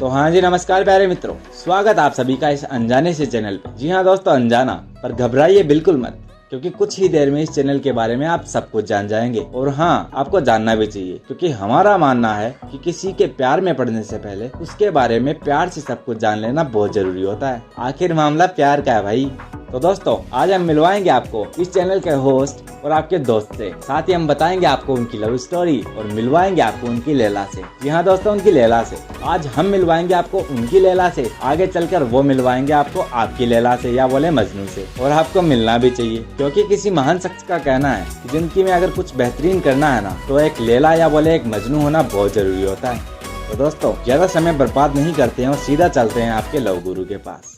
तो हाँ जी, नमस्कार प्यारे मित्रों, स्वागत आप सभी का इस अनजाने से चैनल पे। जी हाँ दोस्तों, अनजाना, पर घबराइए बिल्कुल मत, क्योंकि कुछ ही देर में इस चैनल के बारे में आप सब कुछ जान जाएंगे। और हाँ, आपको जानना भी चाहिए, क्योंकि हमारा मानना है कि किसी के प्यार में पड़ने से पहले उसके बारे में प्यार से सब कुछ जान लेना बहुत जरूरी होता है। आखिर मामला प्यार का है भाई। तो दोस्तों, आज हम मिलवाएंगे आपको इस चैनल के होस्ट और आपके दोस्त से। साथ ही हम बताएंगे आपको उनकी लव स्टोरी और मिलवाएंगे आपको उनकी लैला से। जी हाँ दोस्तों, उनकी लैला से। आज हम मिलवाएंगे आपको उनकी लैला से, आगे चलकर वो मिलवाएंगे आपको आपकी लैला से, या बोले मजनू से। और आपको मिलना भी चाहिए, क्योंकि किसी महान शख्स का कहना है कि जिंदगी में अगर कुछ बेहतरीन करना है ना, तो एक लैला या बोले एक मजनू होना बहुत जरूरी होता है। तो दोस्तों, ज्यादा समय बर्बाद नहीं करते हैं और सीधा चलते हैं आपके लव गुरु के पास।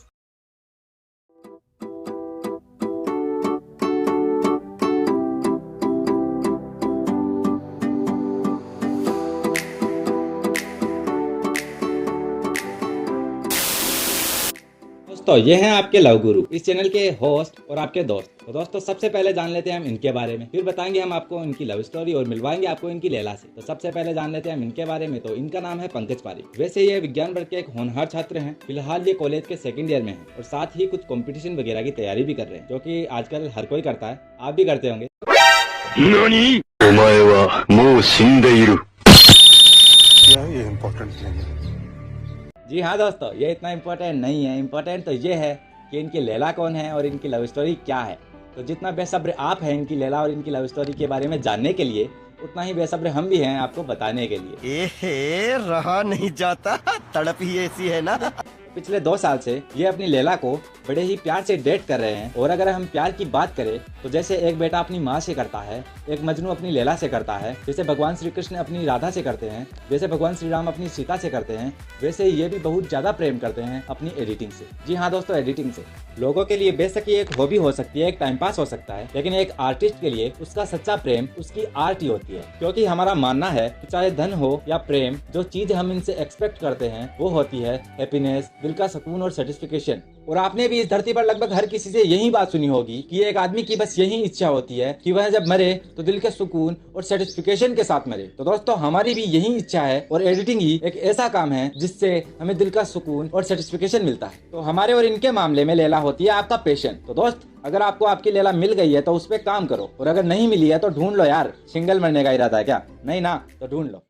दोस्तों, ये हैं आपके लव गुरु, इस चैनल के होस्ट और आपके दोस्त। तो दोस्तों, सबसे पहले जान लेते हैं हम इनके बारे में, फिर बताएंगे हम आपको इनकी लव स्टोरी और मिलवाएंगे आपको इनकी लैला से। तो सबसे पहले जान लेते हैं हम इनके बारे में। तो इनका नाम है पंकज पारीक। वैसे ये विज्ञान वर्ग के एक होनहार छात्र हैं। फिलहाल ये कॉलेज के सेकंड ईयर में हैं और साथ ही कुछ कंपटीशन वगैरह की तैयारी भी कर रहे हैं, जो कि आजकल हर कोई करता है, आप भी करते होंगे। ये इम्पोर्टेंट नहीं है। जी हाँ दोस्तों, ये इतना इम्पोर्टेंट नहीं है। इम्पोर्टेंट तो ये है कि इनकी लैला कौन है और इनकी लव स्टोरी क्या है। तो जितना बेसब्र आप हैं इनकी लैला और इनकी लव स्टोरी के बारे में जानने के लिए, उतना ही बेसब्र हम भी हैं आपको बताने के लिए। एहे, रहा नहीं जाता, तड़प ही ऐसी है ना। पिछले 2 साल से ये अपनी लैला को बड़े ही प्यार से डेट कर रहे हैं। और अगर हम प्यार की बात करें तो जैसे एक बेटा अपनी माँ से करता है, एक मजनू अपनी लैला से करता है, जैसे भगवान श्री कृष्ण अपनी राधा से करते हैं, जैसे भगवान श्री राम अपनी सीता से करते हैं, वैसे ये भी बहुत ज्यादा प्रेम करते हैं अपनी एडिटिंग से। जी हाँ दोस्तों, एडिटिंग से। लोगों के लिए बेशक ये एक हॉबी हो सकती है, एक टाइम पास हो सकता है, लेकिन एक आर्टिस्ट के लिए उसका सच्चा प्रेम उसकी आर्ट ही होती है। क्योंकि हमारा मानना है कि चाहे धन हो या प्रेम, जो चीज हम इनसे एक्सपेक्ट करते हैं वो होती है हैप्पीनेस, दिल का सुकून और सेटिस्फिकेशन। और आपने भी इस धरती पर लगभग हर किसी से यही बात सुनी होगी कि एक आदमी की बस यही इच्छा होती है कि वह जब मरे तो दिल के सुकून और सेटिस्फिकेशन के साथ मरे। तो दोस्तों, हमारी भी यही इच्छा है और एडिटिंग ही एक ऐसा काम है जिससे हमें दिल का सुकून और सेटिस्फिकेशन मिलता है। तो हमारे और इनके मामले में लैला होती है आपका पैशन। तो दोस्त, अगर आपको आपकी लैला मिल गई है तो उस पर काम करो, और अगर नहीं मिली है तो ढूंढ लो यार। सिंगल मरने का इरादा है क्या? नहीं ना, तो ढूंढ लो।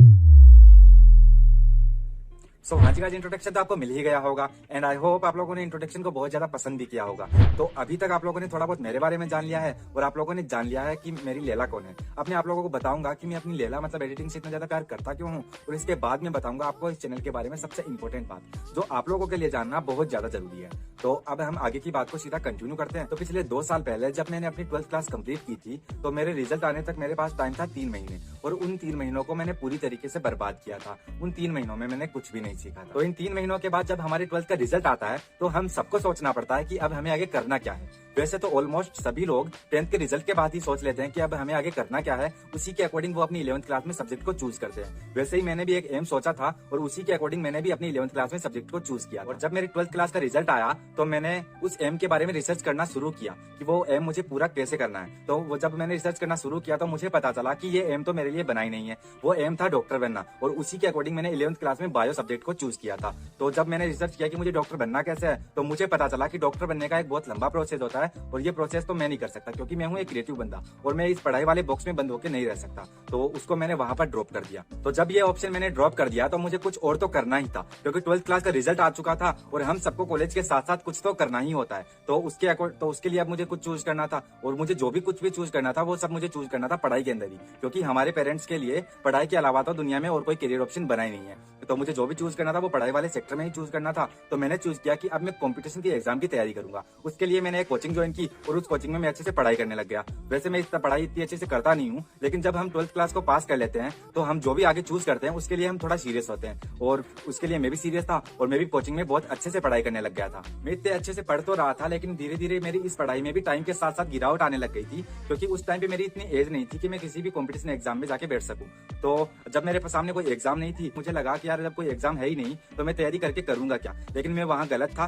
सो आज का इंट्रोडक्शन तो आपको मिल ही गया होगा, एंड आई होप आप लोगों ने इंट्रोडक्शन को बहुत ज्यादा पसंद भी किया होगा। तो अभी तक आप लोगों ने थोड़ा बहुत मेरे बारे में जान लिया है और आप लोगों ने जान लिया है कि मेरी लैला कौन है। अब मैं आप लोगों को बताऊंगा कि मैं अपनी लैला मतलब एडिटिंग से इतना ज्यादा प्यार करता क्यों हूँ, और इसके बाद में बताऊंगा आपको इस चैनल के बारे में सबसे इंपॉर्टेंट बात, जो आप लोगों के लिए जानना बहुत ज्यादा जरूरी है। तो अब हम आगे की बात को सीधा कंटिन्यू करते हैं। तो पिछले 2 साल पहले जब मैंने अपनी 12th क्लास कंप्लीट की थी, तो मेरे रिजल्ट आने तक मेरे पास टाइम था 3 महीने, और उन 3 महीनों को मैंने पूरी तरीके से बर्बाद किया था। उन 3 महीनों में मैंने कुछ भी नहीं सीखा था। तो इन 3 महीनों के बाद जब हमारे 12th का रिजल्ट आता है तो हम सबको सोचना पड़ता है कि अब हमें आगे करना क्या है। वैसे तो ऑलमोस्ट सभी लोग 10th के रिजल्ट के बाद ही सोच लेते हैं कि अब हमें आगे करना क्या है, उसी के अकॉर्डिंग वो अपनी 11th क्लास में सब्जेक्ट को चूज करते हैं। वैसे ही मैंने भी एक एम सोचा था और उसी के अकॉर्डिंग मैंने भी अपनी 11th क्लास में सब्जेक्ट को चूज किया। और जब मेरी 12th क्लास का रिजल्ट आया तो मैंने उस एम के बारे में रिसर्च करना शुरू किया कि वो एम मुझे पूरा कैसे करना है। तो वो जब मैंने रिसर्च करना शुरू किया तो मुझे पता चला कि ये एम तो मेरे लिए बना ही नहीं है, वो एम था डॉक्टर बनना। और उसी के अकॉर्डिंग मैंने 11th क्लास में बायो सब्जेक्ट को चूज किया था। तो जब मैंने रिसर्च किया कि मुझे डॉक्टर बनना कैसे है, तो मुझे पता चला कि डॉक्टर बनने का एक बहुत लंबा प्रोसेस होता है, और ये प्रोसेस तो मैं नहीं कर सकता क्योंकि मैं हूँ एक क्रिएटिव बंदा और मैं इस पढ़ाई वाले बॉक्स में बंद होकर नहीं रह सकता। तो उसको मैंने वहां पर ड्रॉप कर दिया। तो जब ये ऑप्शन मैंने ड्रॉप कर दिया तो मुझे कुछ और तो करना ही था, क्योंकि 12th क्लास का रिजल्ट आ चुका था और हम सबको कॉलेज के साथ साथ कुछ तो करना ही होता है। तो उसके लिए अब मुझे कुछ चूज करना था, और मुझे जो भी कुछ भी चूज करना था वो सब मुझे चूज करना था पढ़ाई के अंदर ही, क्योंकि हमारे पेरेंट्स के लिए पढ़ाई के अलावा तो दुनिया में और कोई करियर ऑप्शन बना ही नहीं है। तो मुझे जो भी चूज करना था वो पढ़ाई वाले सेक्टर में ही चूज करना था। तो मैंने चूज किया कि अब मैं कंपटीशन की एग्जाम की तैयारी करूंगा। उसके लिए मैंने एक कोचिंग ज्वाइन की और उस कोचिंग में मैं अच्छे से पढ़ाई करने लग गया। वैसे मैं इस पढ़ाई इतनी अच्छे से करता नहीं हूँ, लेकिन जब हम 12th क्लास को पास कर लेते हैं तो हम जो भी आगे चूज करते हैं उसके लिए हम थोड़ा सीरियस होते हैं, और उसके लिए मैं भी सीरियस था और मैं भी कोचिंग में बहुत अच्छे से पढ़ाई करने लग गया था। मैं इतने अच्छे से पढ़ तो रहा था, लेकिन धीरे धीरे मेरी इस पढ़ाई में भी टाइम के साथ साथ गिरावट आने लग गई थी, क्योंकि उस टाइम पे मेरी इतनी एज नहीं थी कि मैं किसी भी कॉम्पिटिशन एग्जाम में जाके बैठ सकूं। तो जब मेरे सामने कोई एग्जाम नहीं थी, मुझे लगा कि यार जब कोई एग्जाम है ही नहीं तो मैं तैयारी करके करूंगा क्या। लेकिन मैं वहां गलत था।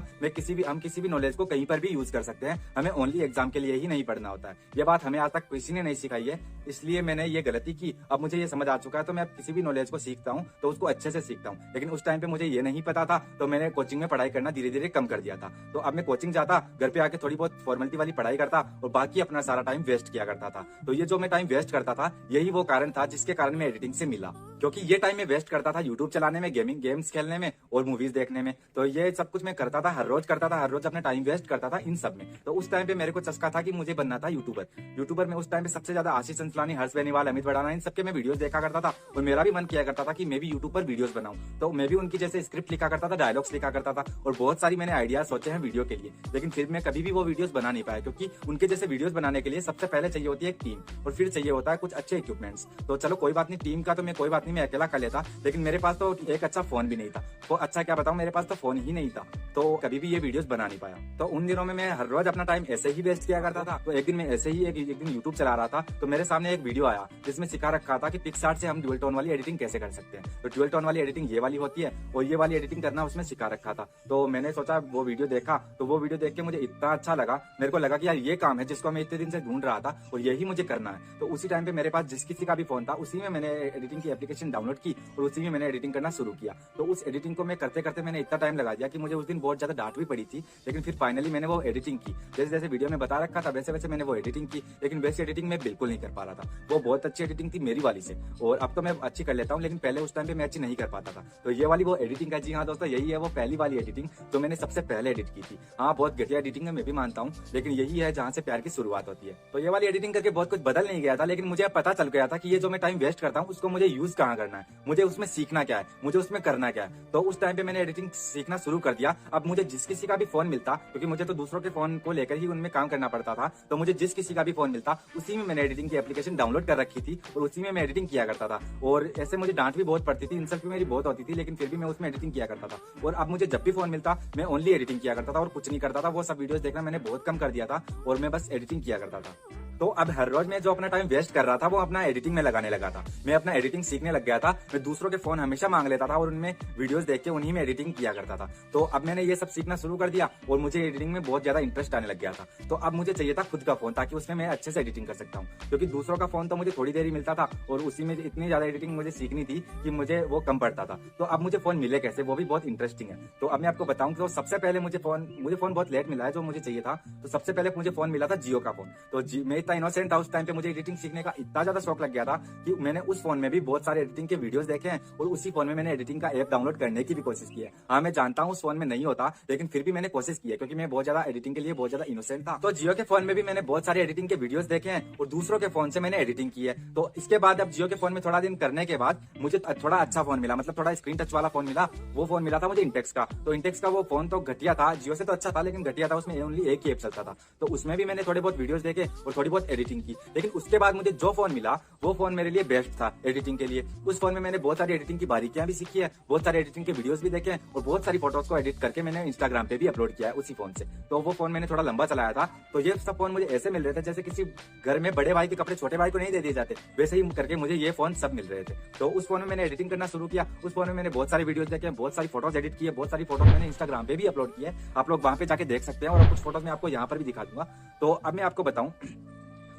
हम किसी भी नॉलेज को कहीं पर भी यूज कर सकते हैं, हमें ओनली एग्जाम के लिए ही नहीं पढ़ना होता है। ये बात हमें आज तक किसी ने नहीं सिखाई है, इसलिए मैंने ये गलती की। अब मुझे ये समझ आ चुका है, तो मैं अब किसी भी नॉलेज को सीखता हूँ तो उसको अच्छे से सीखता हूँ। लेकिन उस टाइम पे मुझे ये नहीं पता था, तो मैंने कोचिंग में पढ़ाई करना धीरे धीरे कम कर दिया था। तो अब मैं कोचिंग जाता, घर पे आके थोड़ी बहुत फॉर्मेलिटी वाली पढ़ाई करता और बाकी अपना सारा टाइम वेस्ट किया करता था। तो ये जो मैं टाइम वेस्ट करता था, यही वो कारण था जिसके कारण मैं एडिटिंग से मिला। क्योंकि ये टाइम मैं वेस्ट करता था यूट्यूब चलाने में, गेम्स खेलने में और मूवीज देखने में। तो ये सब कुछ मैं करता था, हर रोज करता था, हर रोज अपना टाइम वेस्ट करता था इन सब में। तो उस टाइम पे मेरे को चस्का था कि मुझे बनना था यूट्यूबर में उस टाइम पे सबसे ज्यादा आशीष चंचलानी, हर्ष बेनीवाल, अमित भड़ाना, इन सबके मैं वीडियोस देखा करता था और मेरा भी मन किया करता था कि मैं भी यूट्यूब पर वीडियोस बनाऊं। तो मैं भी उनकी जैसे स्क्रिप्ट लिखा करता था, डायलॉग्स लिखा करता था और बहुत सारी मैंने आइडियाज सोचे हैं वीडियो के लिए। लेकिन फिर मैं कभी भी वो वीडियोस बना नहीं पाया, क्योंकि उनके जैसे वीडियोस बनाने के लिए सबसे पहले चाहिए होती है एक टीम और फिर चाहिए होता है कुछ अच्छे इक्विपमेंट्स। तो चलो कोई बात नहीं, टीम का तो मैं कोई बात नहीं, मैं अकेला कर लेता, लेकिन मेरे पास तो एक अच्छा फोन भी नहीं था। तो अच्छा क्या बताऊं, मेरे पास तो फोन ही नहीं था, तो कभी भी ये वीडियोस बना नहीं पाया। तो उन दिनों में मैं हर रोज अपना टाइम ऐसे ही वेस्ट किया करता था। तो एक दिन मैं ऐसे ही एक दिन यूट्यूब चला रहा था, तो मेरे सामने एक वीडियो आया जिसमें सिखा रखा था कि पिक्सआर्ट से हम ड्यूअल टोन वाली एडिटिंग कैसे कर सकते हैं। तो ड्यूअल टोन वाली एडिटिंग ये वाली होती है और ये वाली एडिटिंग करना उसमें सिखा रखा था। तो मैंने सोचा, वो वीडियो देखा, तो वो वीडियो देख के मुझे इतना अच्छा लगा, मेरे को लगा कि यार ये काम है जिसको मैं इतने दिन से ढूंढ रहा था और यही मुझे करना है। तो उसी टाइम पे मेरे पास जिस किसी का भी फोन था, उसी में मैंने एडिटिंग की एप्लीकेशन डाउनलोड की और उसी में मैंने एडिटिंग करना शुरू किया। तो उस एडिटिंग को मैं करते करते मैंने इतना टाइम लगा दिया कि मुझे उस दिन बहुत ज्यादा डांट भी पड़ी थी। लेकिन फिर फाइनली मैंने वो एडिटिंग की, जैसे जैसे वीडियो में बता रखा था वैसे वैसे मैंने वो एडिटिंग की। लेकिन वैसी एडिटिंग मैं बिल्कुल नहीं कर पा रहा था। वो बहुत अच्छी एडिटिंग थी मेरी वाली से, और अब तो मैं अच्छी कर लेता हूँ, लेकिन पहले उस टाइम पे मैं अच्छी नहीं कर पाता था। तो ये वाली वो एडिटिंग है। जी हाँ दोस्तों, यही है वो पहली वाली एडिटिंग जो मैंने सबसे पहले एडिट की थी। हाँ, बहुत घटिया एडिटिंग है, मैं भी मानता हूँ, लेकिन यही है जहाँ से प्यार की शुरुआत होती है। तो ये वाली एडिटिंग करके बहुत कुछ बदल नहीं गया था, लेकिन मुझे अब पता चल गया था कि ये जो मैं टाइम वेस्ट करता हूँ उसको मुझे यूज कहाँ करना है, मुझे उसमें सीखना क्या है, मुझे उसमें करना क्या है। तो उस टाइम पे मैंने एडिटिंग सीखना शुरू कर दिया। अब मुझे जिस किसी का भी फोन मिलता, क्योंकि मुझे तो दूसरों के फोन को लेकर ही उनमें काम करना पड़ता था, तो मुझे जिस किसी का भी फोन मिलता उसी में मैंने एडिटिंग की एप्लीकेशन डाउनलोड कर रखी थी और उसी में मैं एडिटिंग किया करता था। और ऐसे मुझे डांट भी बहुत पड़ती थी, इंसल्ट भी मेरी बहुत होती थी, लेकिन फिर भी मैं उसमें एडिटिंग किया करता था। और अब मुझे जब भी फोन मिलता मैं ओनली एडिटिंग किया करता था और कुछ नहीं करता था। वो सब वीडियोस देखना मैंने बहुत कम कर दिया था और मैं बस एडिटिंग किया करता था। तो अब हर रोज मैं जो अपना टाइम वेस्ट कर रहा था वो अपना एडिटिंग में लगाने लगा था। मैं अपना एडिटिंग सीखने लग गया था। मैं दूसरों के फोन हमेशा मांग लेता था और उनमें वीडियोस देख के उन्हीं में एडिटिंग किया करता था। तो अब मैंने ये सब सीखना शुरू कर दिया और मुझे एडिटिंग में बहुत ज्यादा इंटरेस्ट आने लग गया था। तो अब मुझे चाहिए था खुद का फोन, ताकि उसमें मैं अच्छे से एडिटिंग कर सकता हूँ, क्योंकि दूसरों का फोन तो मुझे थोड़ी देर ही मिलता था और उसी में इतनी ज्यादा एडिटिंग मुझे सीखनी थी कि मुझे वो कम पड़ता था। तो अब मुझे फोन मिले कैसे, वो भी बहुत इंटरेस्टिंग है। तो अब मैं आपको बताऊं, तो सबसे पहले मुझे फोन बहुत लेट मिला है जो मुझे चाहिए था। तो सबसे पहले मुझे फोन मिला था जियो का फोन। तो मैं इतना इनोसेंट था उस टाइम पे, मुझे एडिटिंग सीखने का इतना ज्यादा शौक लग गया था कि मैंने उस फोन में भी बहुत सारे एडिटिंग के वीडियोस देखे हैं और उसी फोन में मैंने एडिटिंग का ऐप डाउनलोड करने की भी कोशिश की है। हाँ, मैं जानता हूँ उस फोन में नहीं होता, लेकिन फिर भी मैंने कोशिश की है, क्योंकि मैं बहुत ज्यादा एडिटिंग के लिए बहुत ज्यादा इनोसेंट था। तो जियो के फोन में भी मैंने बहुत सारे एडिटिंग के वीडियोस देखे हैं और दूसरों के फोन से मैंने एडिटिंग की है। तो इसके बाद अब जियो के फोन में थोड़ा दिन करने के बाद मुझे थोड़ा अच्छा फोन मिला, मतलब थोड़ा स्क्रीन टच वाला फोन मिला। वो फोन मिला था मुझे इंटेक्स का। तो इंटेक्स का वो फोन तो घटिया था, जियो से तो अच्छा था लेकिन घटिया था, उसमें ओनली एक ही ऐप चलता था। तो उसमें भी मैंने थोड़े बहुत वीडियोस देखे और थोड़ी बहुत एडिटिंग की। लेकिन उसके बाद मुझे जो फोन मिला वो फोन मेरे लिए बेस्ट था एडिटिंग के लिए। उस फोन में मैंने बहुत सारी एडिटिंग की बारीकियां भी सीखी है, बहुत सारे एडिटिंग के वीडियोस भी देखे और बहुत सारी फोटोज को एडिट करके मैंने इंस्टाग्राम पे भी अपलोड किया है उसी फोन से। तो वो फोन मैंने थोड़ा लंबा चलाया था। तो ये सब फोन मुझे ऐसे मिल रहे थे जैसे किसी घर में बड़े भाई के कपड़े छोटे भाई को नहीं दे दिए जाते, वैसे ही करके मुझे ये फोन सब मिल रहे थे। तो उस फोन में मैंने एडिटिंग करना शुरू किया। उस फोन में मैंने बहुत सारी वीडियोस देखे, बहुत सारी फोटोज एडिट की है, बहुत सारी फोटोज मैंने इंस्टाग्राम पे भी अपलोड की है। आप लोग वहां पे जाके देख सकते हैं और कुछ फोटोज मैं आपको यहाँ पर भी दिखा दूंगा। तो अब मैं आपको बताऊं,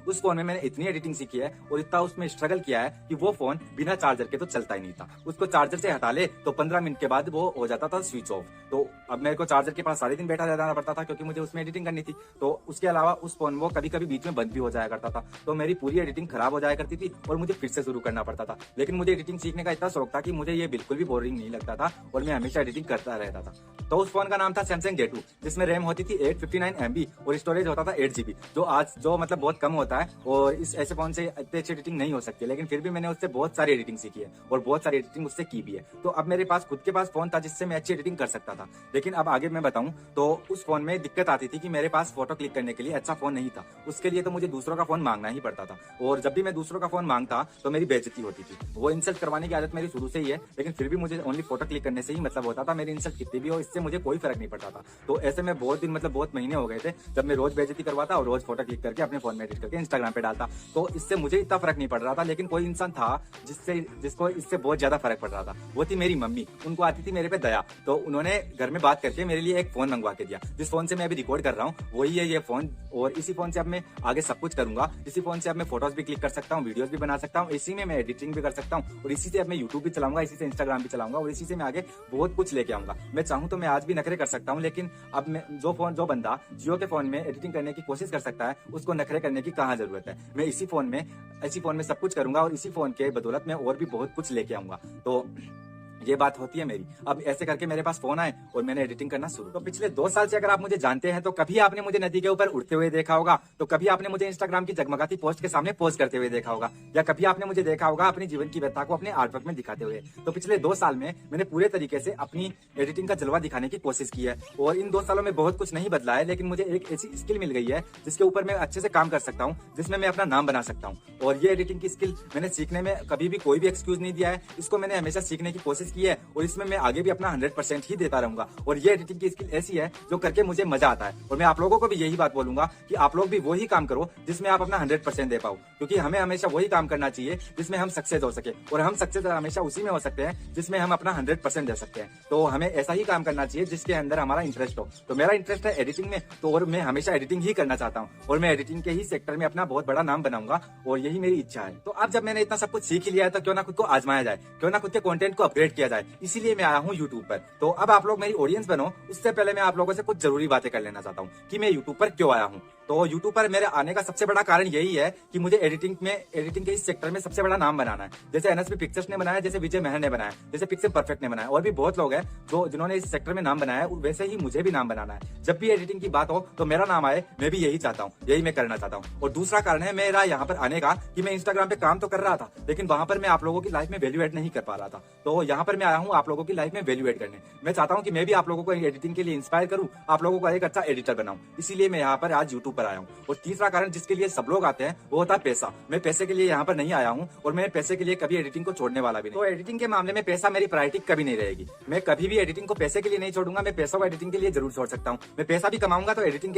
उस फोन में मैंने इतनी एडिटिंग सीखी है और इतना उसमें स्ट्रगल किया है कि वो फोन बिना चार्जर के तो चलता ही नहीं था। उसको चार्जर से हटा ले तो 15 मिनट के बाद वो हो जाता था स्विच ऑफ। तो अब मेरे को चार्जर के पास सारे दिन बैठा रहना पड़ता था, क्योंकि मुझे उसमें एडिटिंग करनी थी। तो उसके अलावा उस फोन वो कभी कभी बीच में बंद भी हो जाया करता था, तो मेरी पूरी एडिटिंग खराब हो जाया करती थी और मुझे फिर से शुरू करना पड़ता था। लेकिन मुझे एडिटिंग सीखने का इतना शौक था कि मुझे ये बिल्कुल भी बोरिंग नहीं लगता था और मैं हमेशा एडिटिंग करता रहता था। तो उस फोन का नाम था सैमसंग J2, जिसमें रैम होती थी 859 MB और स्टोरेज होता था 8 GB, जो मतलब बहुत कम होता है और इस ऐसे फोन से इतनी अच्छी एडिटिंग नहीं हो सकती। लेकिन फिर भी मैंने उससे बहुत सारी एडिटिंग सीखी है और बहुत सारी एडिटिंग उससे की भी है। तो अब मेरे पास खुद के पास फोन था जिससे मैं अच्छी एडिटिंग कर सकता था। लेकिन अब आगे मैं बताऊं तो उस फोन में दिक्कत आती थी कि मेरे पास फोटो क्लिक करने के लिए अच्छा फोन नहीं था। उसके लिए तो मुझे दूसरों का फोन मांगना ही पड़ता था और जब भी मैं दूसरों का फोन मांगता तो मेरी बेइज्जती होती थी। वो इंसल्ट करवाने की आदत मेरी शुरू से ही है, लेकिन फिर भी मुझे ओनली फोटो क्लिक करने से ही मतलब होता था। मेरी इंसल्ट कितनी भी हो इससे मुझे कोई फर्क नहीं पड़ता था। तो ऐसे में बहुत दिन मतलब बहुत महीने हो गए थे जब मैं रोज बेइज्जती करवाता और रोज फोटो क्लिक करके अपने फोन में एडिट करके इंस्टाग्राम पे डालता, तो इससे मुझे इतना फर्क नहीं पड़ रहा था। लेकिन कोई इंसान था जिसको इससे बहुत ज्यादा फर्क पड़ रहा था, वो थी मेरी मम्मी। उनको आती थी मेरे पे दया, तो उन्होंने घर में बात करके मेरे लिए एक फोन मंगवा के दिया। जिस फोन से मैं अभी रिकॉर्ड कर रहा हूँ वही है ये फोन, और इसी फोन से अब मैं आगे सब कुछ करूंगा। इसी फोन से अब मैं फोटोज भी क्लिक कर सकता हूँ, वीडियोस भी बना सकता हूँ, इसी में मैं एडिटिंग भी कर सकता हूँ, और इसी से अब मैं यूट्यूब भी चलाऊंगा, इसी से इंस्टाग्राम भी चलाऊंगा, और इसी से मैं आगे बहुत कुछ लेके आऊंगा। मैं चाहूँ तो मैं आज भी नखरे कर सकता हूँ, लेकिन अब मैं जो बंदा जियो के फोन में एडिटिंग करने की कोशिश कर सकता है, उसको नखरे करने की कहाँ जरूरत है। मैं इसी फोन में सब कुछ करूंगा, और इसी फोन के बदौलत मैं और भी बहुत कुछ लेके आऊंगा। तो ये बात होती है मेरी। अब ऐसे करके मेरे पास फोन आए और मैंने एडिटिंग करना शुरू। तो पिछले 2 साल से अगर आप मुझे जानते हैं तो कभी आपने मुझे नदी के ऊपर उड़ते हुए देखा होगा, तो कभी आपने मुझे इंस्टाग्राम की जगमगाती पोस्ट के सामने पोस्ट करते हुए देखा होगा, या कभी आपने मुझे देखा होगा अपनी जीवन की व्यथा को अपने आर्टवर्क में दिखाते हुए। तो पिछले 2 साल में मैंने पूरे तरीके से अपनी एडिटिंग का जलवा दिखाने की कोशिश की है, और इन 2 सालों में बहुत कुछ नहीं बदला है, लेकिन मुझे एक ऐसी स्किल मिल गई है जिसके ऊपर मैं अच्छे से काम कर सकता हूँ, जिसमें मैं अपना नाम बना सकता हूँ। और ये एडिटिंग की स्किल मैंने सीखने में कभी भी कोई भी एक्सक्यूज नहीं दिया है, इसको मैंने हमेशा सीखने की कोशिश की है, और इसमें मैं आगे भी अपना 100% ही देता रहूंगा। और ये एडिटिंग की स्किल ऐसी है जो करके मुझे मजा आता है, और मैं आप लोगों को भी यही बात बोलूंगा कि आप लोग भी वही काम करो जिसमें आप अपना 100% दे पाओ, क्योंकि हमें हमेशा वही काम करना चाहिए जिसमें हम सक्सेस हो सके, और हम सक्सेस हमेशा उसी में हो सकते हैं जिसमें हम अपना 100% दे सकते हैं। तो हमें ऐसा ही काम करना चाहिए जिसके अंदर हमारा इंटरेस्ट हो। तो मेरा इंटरेस्ट है एडिटिंग में, तो और मैं हमेशा एडिटिंग ही करना चाहता हूँ, और मैं एडिटिंग के ही सेक्टर में अपना बहुत बड़ा नाम बनाऊंगा, और यही मेरी इच्छा है। तो अब जब मैंने इतना सब कुछ सीख ही लिया है, तो क्यों ना खुद को आजमाया जाए, क्यों ना खुद के कंटेंट को अपग्रेड किया जाए। इसीलिए मैं आया हूँ यूट्यूब पर। तो अब आप लोग मेरी ऑडियंस बनो, उससे पहले मैं आप लोगों से कुछ जरूरी बातें कर लेना चाहता हूँ कि मैं यूट्यूब पर क्यों आया हूँ। तो यूट्यूब पर मेरे आने का सबसे बड़ा कारण यही है कि मुझे एडिटिंग के इस सेक्टर में सबसे बड़ा नाम बनाना है। जैसे NSP पिक्चर्स ने बनाया, जैसे विजय महर ने बनाया, जैसे पिक्चर परफेक्ट ने बनाया, और भी बहुत लोग हैं जिन्होंने इस सेक्टर में नाम बनाया है, वैसे ही मुझे भी नाम बनाना है। जब भी एडिटिंग की बात हो तो मेरा नाम आए, मैं भी यही चाहता हूँ, यही मैं करना चाहता हूँ। और दूसरा कारण है मेरा यहाँ पर आने का कि मैं इंस्टाग्राम पे काम तो कर रहा था, लेकिन वहां पर मैं आप लोगों की लाइफ में वैल्यू एड नहीं कर पा रहा था। तो यहाँ पर मैं आया हूँ आप लोगों की लाइफ में वैल्यू एड करने। मैं चाहता हूँ कि मैं भी आप लोगों को एडिटिंग के लिए इंस्पायर करूँ, आप लोगों को एक अच्छा एडिटर बनाऊं, इसीलिए मैं यहाँ पर आज यूट्यूब पर आया हूँ। और तीसरा कारण जिसके लिए सब लोग आते हैं वो होता है पैसा। मैं पैसे के लिए यहाँ पर नहीं आया हूँ, और मैं पैसे के लिए कभी एडिटिंग को छोड़ने वाला भी नहीं। तो एडिटिंग के मामले में पैसा मेरी प्रायोरिटी कभी नहीं रहेगी। मैं कभी भी एडिटिंग को पैसे के लिए नहीं छोड़ूंगा। मैं पैसा को एडिटिंग के लिए जरूर छोड़ सकता हूँ। मैं पैसा भी कमाऊंगा तो एडिटिंग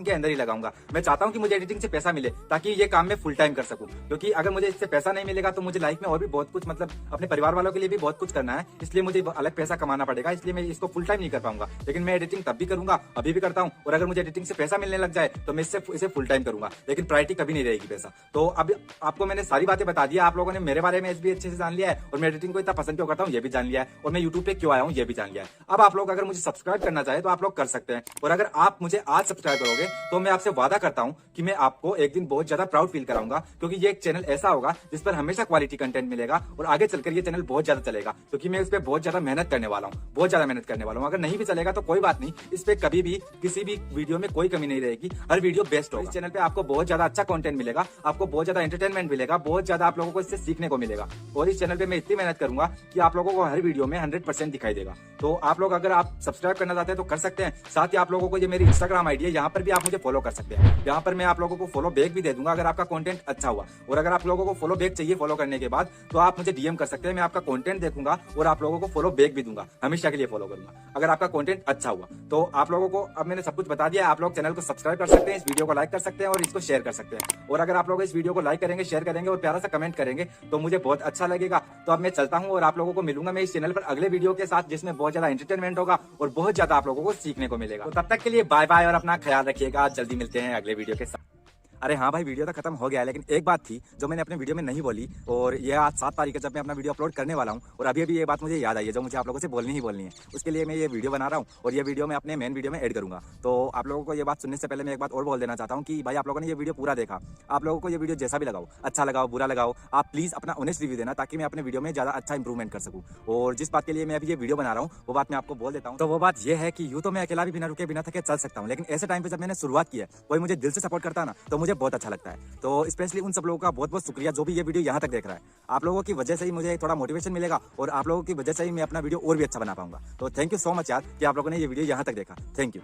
के अंदर ही लगाऊंगा। मैं चाहता हूँ कि मुझे एडिटिंग से पैसा मिले, ताकि ये काम मैं फुल टाइम कर सकूँ, क्योंकि अगर मुझे इससे पैसा नहीं मिलेगा तो मुझे लाइफ में और भी बहुत कुछ, मतलब अपने परिवार वालों के लिए भी बहुत कुछ करना है, इसलिए मुझे अलग पैसा कमाना पड़ेगा। इसलिए मैं इसको फुल टाइम नहीं कर पाऊंगा, लेकिन मैं एडिटिंग तब भी करूंगा, अभी भी करता हूँ। और अगर मुझे एडिटिंग से पैसा मिलने लग जाए तो मैं इसे फुल टाइम करूंगा, लेकिन प्रायोरिटी कभी नहीं रहेगी पैसा। तो अब आपको मैंने सारी बातें बता दी, आप लोगों ने मेरे बारे में भी अच्छे से जान लिया है, और मैं एडिटिंग को इतना पसंद क्यों करता हूँ ये भी जान लिया है, और मैं यूट्यूब पे क्यों आया हूँ ये भी जान लिया है। अब आप लोग अगर मुझे सब्सक्राइब करना चाहे तो आप लोग कर सकते हैं, और अगर आप मुझे आज सब्सक्राइब करोगे तो मैं आपसे वादा करता हूँ कि मैं आपको एक दिन बहुत ज्यादा प्राउड फील कराऊंगा, क्योंकि ये एक चैनल ऐसा होगा जिस पर हमेशा क्वालिटी कंटेंट मिलेगा, और आगे चलकर ये चैनल बहुत ज्यादा चलेगा, क्योंकि मैं इस पर बहुत ज्यादा मेहनत करने वाला हूँ, बहुत ज्यादा मेहनत करने वाला हूँ। अगर नहीं भी चलेगा तो कोई बात नहीं, इस पे कभी भी किसी भी वीडियो में कोई कमी नहीं रहेगी, हर वीडियो बेस्ट होगा। इस चैनल पे आपको बहुत ज्यादा अच्छा कंटेंट मिलेगा, आपको बहुत ज्यादा एंटरटेनमेंट मिलेगा, बहुत ज्यादा आप लोगों को इससे सीखने को मिलेगा। और इस चैनल पे मैं इतनी मेहनत करूंगा कि आप लोगों को हर वीडियो में 100% दिखाई देगा। तो आप लोग अगर आप सब्सक्राइब करना चाहते हैं तो कर सकते हैं। साथ ही आप लोगों को ये मेरी इंस्टाग्राम आईडी है, यहाँ पर भी आप मुझे फॉलो कर सकते हैं। यहाँ पर मैं आप लोगों को फॉलो बैक भी दे दूंगा अगर आपका कंटेंट अच्छा हुआ। और अगर आप लोगों को फॉलो बैक चाहिए फॉलो करने के बाद, तो आप मुझे डीएम कर सकते हैं, मैं आपका कंटेंट देखूंगा और आप लोगों को फॉलो बैक भी दूंगा, हमेशा के लिए फॉलो करूंगा अगर आपका कंटेंट अच्छा हुआ। तो आप लोगों को अब मैंने सब कुछ बता दिया। आप लोग चैनल को सब्सक्राइब कर सकते हैं, इस वीडियो को लाइक कर सकते हैं, और इसको शेयर कर सकते हैं। और अगर आप लोग इस वीडियो को लाइक करेंगे, शेयर करेंगे और प्यारा सा कमेंट करेंगे तो मुझे बहुत अच्छा लगेगा। तो अब मैं चलता हूँ और आप लोगों को मिलूंगा मैं इस चैनल पर अगले वीडियो के साथ, जिसमें बहुत ज्यादा एंटरटेनमेंट होगा और बहुत ज्यादा आप लोगों को सीखने को मिलेगा। तो तब तक के लिए बाय बाय और अपना ख्याल रखिएगा। जल्दी मिलते हैं अगले वीडियो के साथ। अरे हाँ भाई, वीडियो तो खत्म हो गया है, लेकिन एक बात थी जो मैंने अपने वीडियो में नहीं बोली, और ये आज 7 तारीख है जब मैं अपना वीडियो अपलोड करने वाला हूँ, और अभी ये बात मुझे याद आई है जो मुझे आप लोगों से बोलनी है। उसके लिए मैं ये वीडियो बना रहा हूँ, और ये वीडियो मैं अपने मेन वीडियो में ऐड करूँगा। तो आप लोगों को ये बात सुनने से पहले मैं एक बात और बोल देना चाहता हूँ कि भाई आप लोगों ने ये वीडियो पूरा देखा, आप लोगों को ये वीडियो जैसा भी लगाओ, अच्छा लगाओ बुरा लगाओ, आप प्लीज़ अपना ऑनेस्ट रिव्यू देना, ताकि मैं अपने वीडियो में ज़्यादा अच्छा इंप्रूवमेंट कर सकूँ। और जिस बात के लिए मैं अभी ये वीडियो बना रहा हूँ वो बात मैं आपको बोल देता हूँ। तो वो बात ये है कि यूँ तो मैं अकेला भी बिना रुके बिना थके चल सकता हूँ, लेकिन ऐसे टाइम पर जब मैंने शुरुआत की है, कोई मुझे दिल से सपोर्ट करता है ना, तो मुझे बहुत अच्छा लगता है। तो स्पेशली उन सब लोगों का बहुत बहुत शुक्रिया जो भी ये वीडियो यहाँ तक देख रहा है। आप लोगों की वजह से ही मुझे थोड़ा मोटिवेशन मिलेगा, और आप लोगों की वजह से ही मैं अपना वीडियो और भी अच्छा बना पाऊंगा। तो थैंक यू सो मच यार कि आप लोगों ने ये वीडियो यहाँ तक देखा। Thank you.